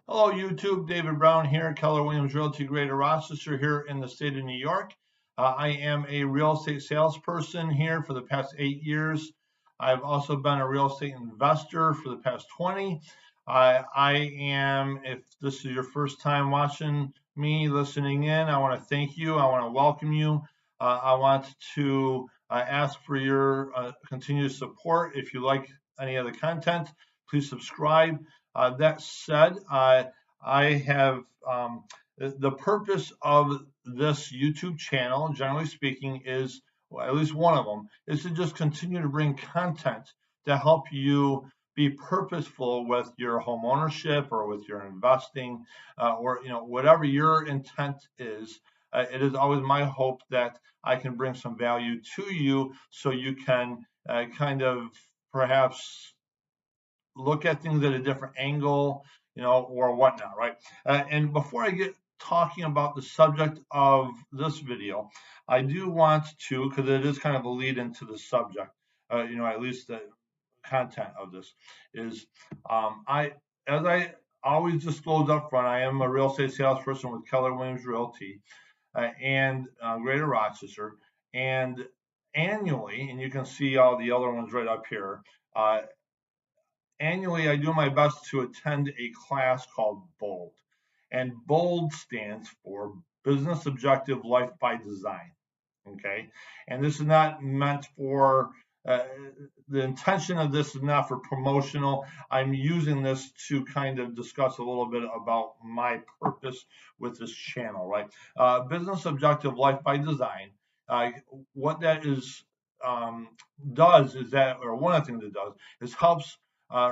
Hello, YouTube. David Brown here, Keller Williams Realty Greater Rochester here in the state of New York. I am a real estate salesperson here for the past 8 years. I've also been a real estate investor for the past 20. I am, if this is your first time watching me, listening in, I want to thank you. I want to welcome you. I want to ask for your continued support. If you like any of the content, please subscribe. That said, I have the purpose of this YouTube channel, generally speaking, is well, at least one of them is to just continue to bring content to help you be purposeful with your home ownership or with your investing, or whatever your intent is. It is always my hope that I can bring some value to you, so you can kind of perhaps look at things at a different angle, or whatnot, right? And before I get talking about the subject of this video, I do want to, because it is kind of a lead into the subject, at least the content of this is, as I always disclose up front, I am a real estate salesperson with Keller Williams Realty and Greater Rochester, and annually, and you can see all the other ones right up here. Uh, Annually, I do my best to attend a class called BOLD. And BOLD stands for Business Objective Life by Design. Okay. And this is not meant for, the intention of this is not for promotional. I'm using this to kind of discuss a little bit about my purpose with this channel, right? Business Objective Life by Design. What that is, does is that, or one of the things it does, is helps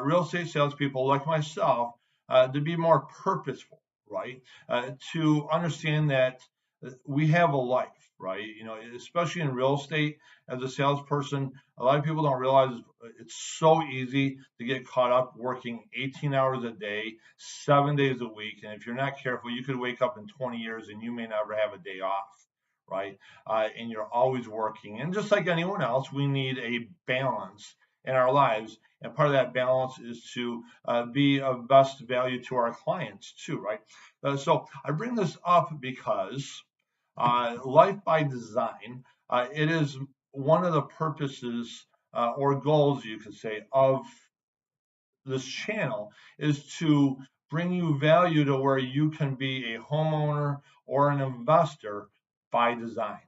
real estate salespeople like myself to be more purposeful, right? To understand that we have a life, right? Especially in real estate, as a salesperson, a lot of people don't realize it's so easy to get caught up working 18 hours a day, 7 days a week. And if you're not careful, you could wake up in 20 years and you may never have a day off, right? And you're always working. And just like anyone else, we need a balance in our lives. And part of that balance is to be of best value to our clients too, right? So I bring this up because Life by Design, it is one of the purposes or goals, you could say, of this channel is to bring you value to where you can be a homeowner or an investor by design.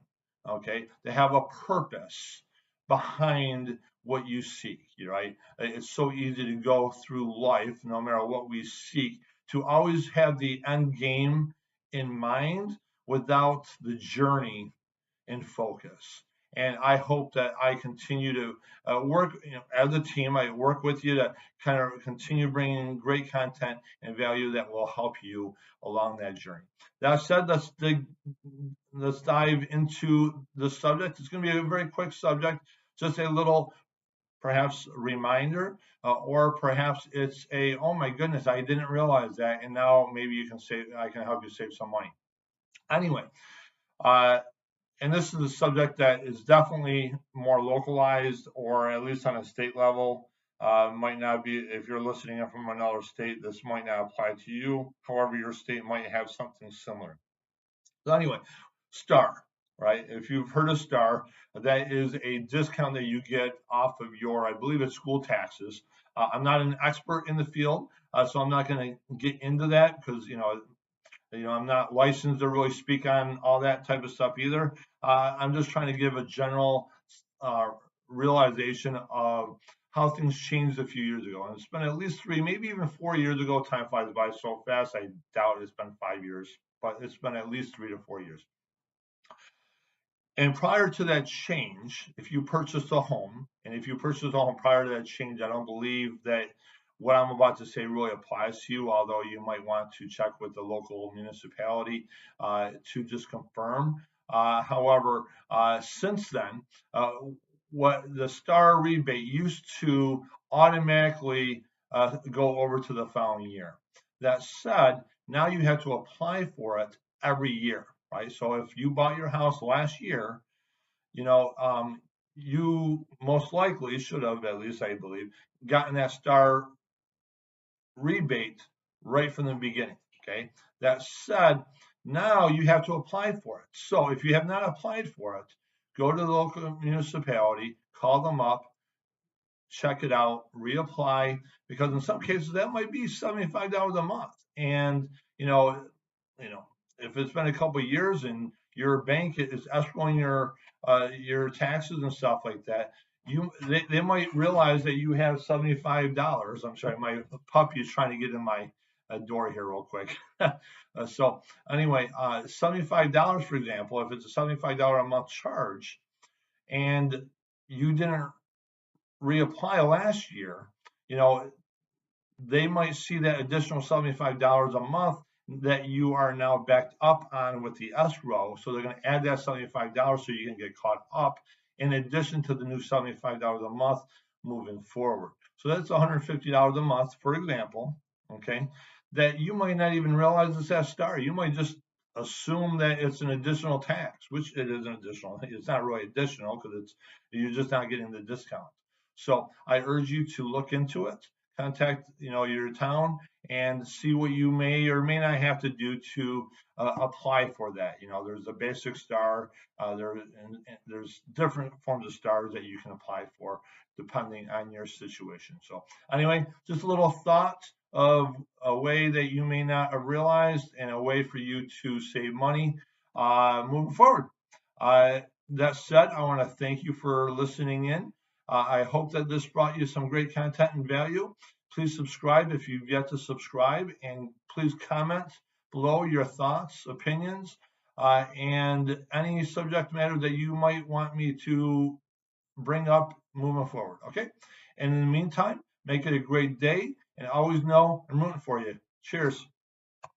Okay, they have a purpose behind what you seek, right? It's so easy to go through life, no matter what we seek, to always have the end game in mind without the journey in focus. And I hope that I continue to work, as a team. I work with you to kind of continue bringing great content and value that will help you along that journey. That said, let's dive into the subject. It's going to be a very quick subject, just a little perhaps reminder, or perhaps it's a, oh my goodness, I didn't realize that, and now maybe you can save, I can help you save some money. Anyway, uh, and this is a subject that is definitely more localized, or at least on a state level. Might not be, if you're listening in from another state, this might not apply to you. However, your state might have something similar. So anyway, STAR, right? If you've heard of STAR, that is a discount that you get off of your, I believe it's school taxes. I'm not an expert in the field, so I'm not going to get into that because, I'm not licensed to really speak on all that type of stuff either. I'm just trying to give a general uh, realization of how things changed a few years ago. And it's been at least 3, maybe even 4 years ago. Time flies by so fast. I doubt it's been 5 years, but it's been at least 3 to 4 years. And prior to that change, if you purchased a home, and if you purchased a home prior to that change, I don't believe that what I'm about to say really applies to you, although you might want to check with the local municipality to just confirm. However, since then, what the STAR rebate used to automatically go over to the following year. That said, now you have to apply for it every year, right? So if you bought your house last year, you most likely should have, at least I believe, gotten that STAR rebate right from the beginning. Okay. That said, now you have to apply for it. So if you have not applied for it, go to the local municipality, call them up, check it out, reapply, because in some cases that might be $75 a month. And you know, you know, if it's been a couple of years and your bank is escrowing your taxes and stuff like that, they might realize that you have $75. I'm sorry, my puppy is trying to get in my door here real quick. So anyway, $75, for example, if it's a $75 a month charge, and you didn't reapply last year, you know, they might see that additional $75 a month that you are now backed up on with the escrow. So they're going to add that $75 so you can get caught up in addition to the new $75 a month moving forward. So that's $150 a month, for example, okay, that you might not even realize it's that star. You might just assume that it's an additional tax, which it is an additional. It's not really additional because you're just not getting the discount. So I urge you to look into it, contact your town and see what you may or may not have to do to apply for that. There's a basic star. There's different forms of stars that you can apply for depending on your situation. So anyway, just a little thought of a way that you may not have realized and a way for you to save money moving forward. That said, I want to thank you for listening in. I hope that this brought you some great content and value. Please subscribe if you've yet to subscribe, and please comment below your thoughts, opinions, and any subject matter that you might want me to bring up moving forward. Okay. And in the meantime, make it a great day, and always know I'm rooting for you. Cheers.